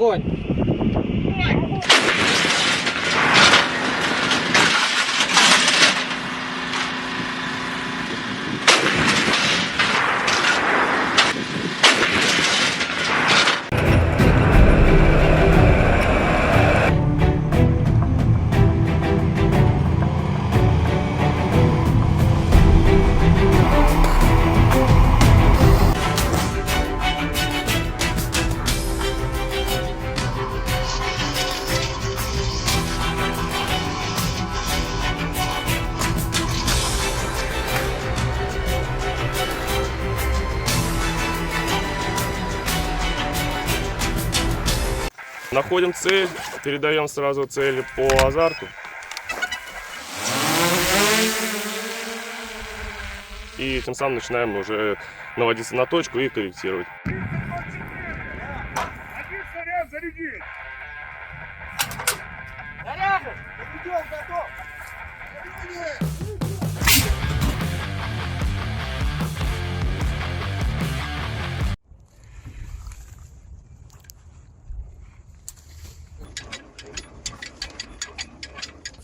Огонь! Находим цель, передаем сразу цель по азарту. И тем самым начинаем уже наводиться на точку и корректировать. Один снаряд зарядить! Заряжен! Идем, готов!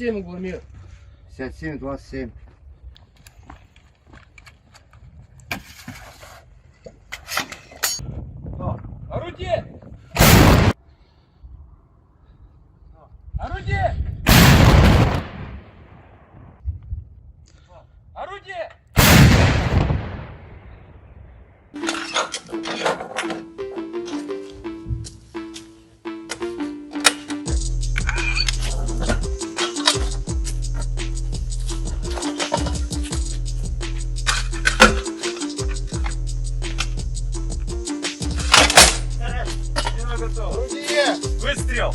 Угломер. 57, 27. Орудие! Орудие! Орудие! Выстрел!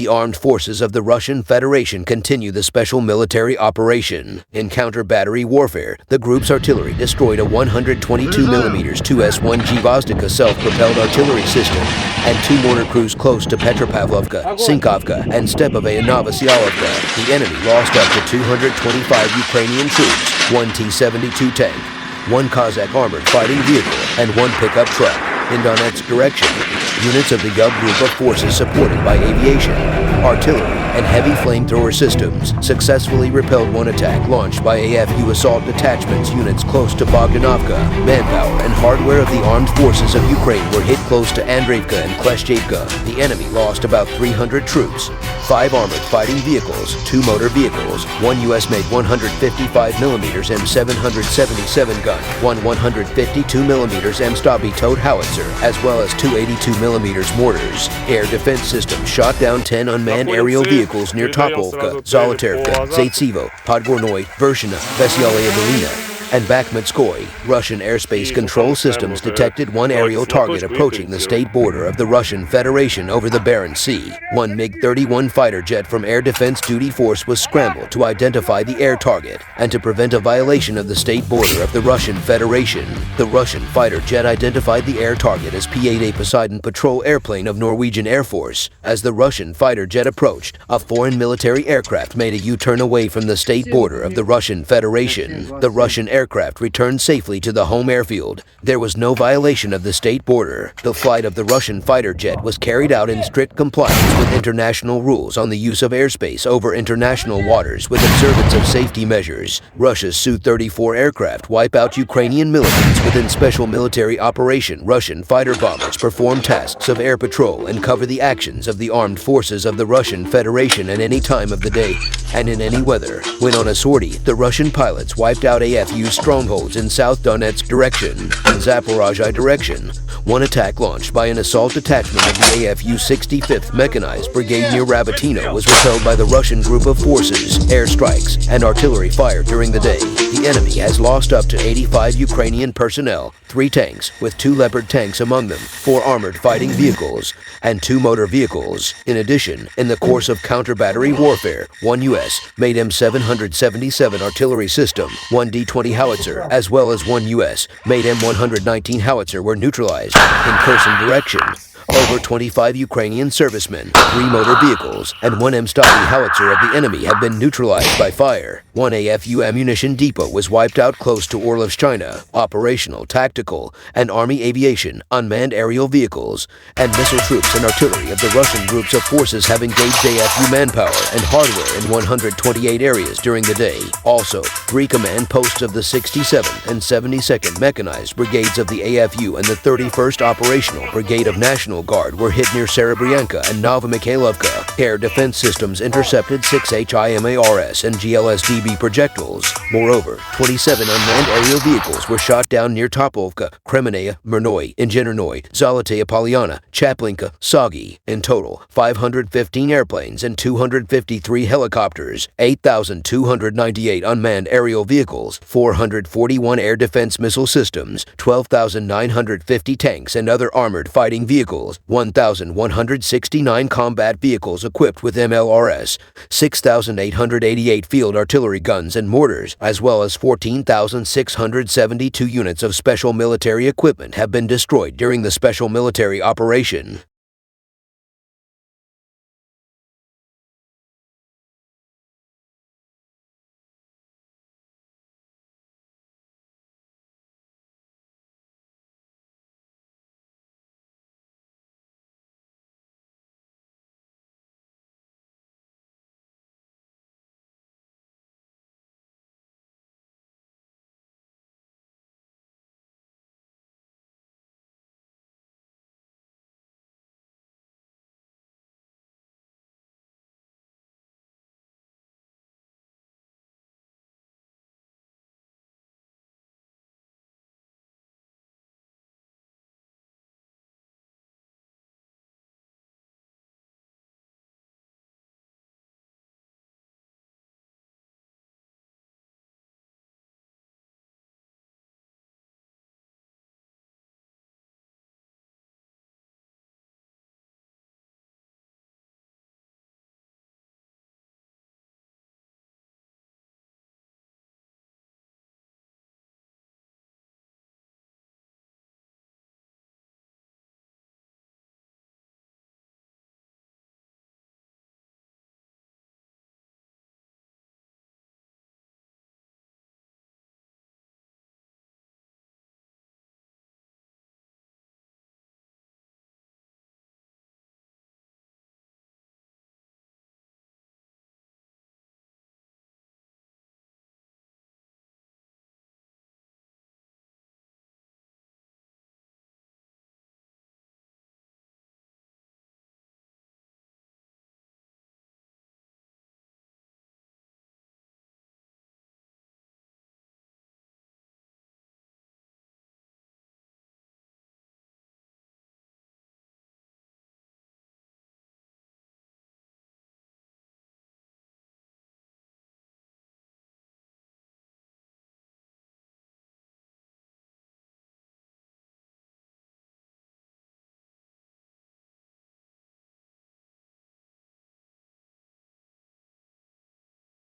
the armed forces of the Russian Federation continue the special military operation. In counter-battery warfare, the group's artillery destroyed a 122mm 2S1G Vostok self-propelled artillery system and 2 mortar crews close to Petropavlovka, Sinkovka, and Stepove and Novosyolovka. The enemy lost up to 225 Ukrainian troops, 1 T-72 tank, 1 Cossack armored fighting vehicle, and 1 pickup truck. In Donetsk direction, units of the U-Boote group of forces supported by aviation, artillery, and heavy flamethrower systems successfully repelled 1 attack launched by AFU assault detachments. Units close to Bogdanovka. Manpower and hardware of the armed forces of Ukraine were hit close to Andreevka and Kleshchevka. The enemy lost about 300 troops, 5 armored fighting vehicles, 2 motor vehicles, 1 US-made 155mm M777 gun, 1 152mm M-Stabi towed howitzer, as well as 2 82mm mortars. Air defense systems shot down 10 unmanned aerial vehicles near Topovka, Zoloterivka, Zaitsevo, Podgornoy, Vershina, Veselaya Dolina, and Bakhmutskoy. Russian airspace control systems detected 1 aerial target approaching the state border of the Russian Federation over the Barents Sea. 1 MiG-31 fighter jet from Air Defense Duty Force was scrambled to identify the air target and to prevent a violation of the state border of the Russian Federation. The Russian fighter jet identified the air target as P-8A Poseidon patrol airplane of Norwegian Air Force. As the Russian fighter jet approached, a foreign military aircraft made a U-turn away from the state border of the Russian Federation. The Russian aircraft returned safely to the home airfield. There was no violation of the state border. The flight of the Russian fighter jet was carried out in strict compliance with international rules on the use of airspace over international waters with observance of safety measures. Russia's Su-34 aircraft wipe out Ukrainian militants within special military operation. Russian fighter bombers perform tasks of air patrol and cover the actions of the armed forces of the Russian Federation at any time of the day and in any weather. When on a sortie, the Russian pilots wiped out AFU strongholds in South Donetsk direction. In Zaporozhye direction, 1 attack launched by an assault detachment of the AFU 65th Mechanized Brigade near Rabatino was repelled by the Russian group of forces. Airstrikes and artillery fire during the day. The enemy has lost up to 85 Ukrainian personnel, 3 tanks, with 2 Leopard tanks among them, 4 armored fighting vehicles, and 2 motor vehicles. In addition, in the course of counter-battery warfare, 1 US-made M777 artillery system, 1 D-20 howitzer, as well as 1 US-made M119 howitzer were neutralized. In Kherson direction, over 25 Ukrainian servicemen, 3 motor vehicles, and 1 M-Stabi howitzer of the enemy have been neutralized by fire. 1 AFU ammunition depot was wiped out close to Orlovshchina. Operational, tactical, and Army aviation, unmanned aerial vehicles, and missile troops and artillery of the Russian groups of forces have engaged AFU manpower and hardware in 128 areas during the day. Also, 3 command posts of the 67th and 72nd Mechanized Brigades of the AFU and the 31st Operational Brigade of National Guard were hit near Serebryanka and Novomikhailivka. Air defense systems intercepted 6 HIMARS and GLSDB projectiles. Moreover, 27 unmanned aerial vehicles were shot down near Topovka, Kremenaya, Mirnoy, Inženernoy, Zoloteya Polyana, Chaplinka, Sagi. In total, 515 airplanes and 253 helicopters, 8,298 unmanned aerial vehicles, 441 air defense missile systems, 12,950 tanks and other armored fighting vehicles, 1,169 combat vehicles equipped with MLRS, 6,888 field artillery guns and mortars, as well as 14,672 units of special military equipment have been destroyed during the special military operation.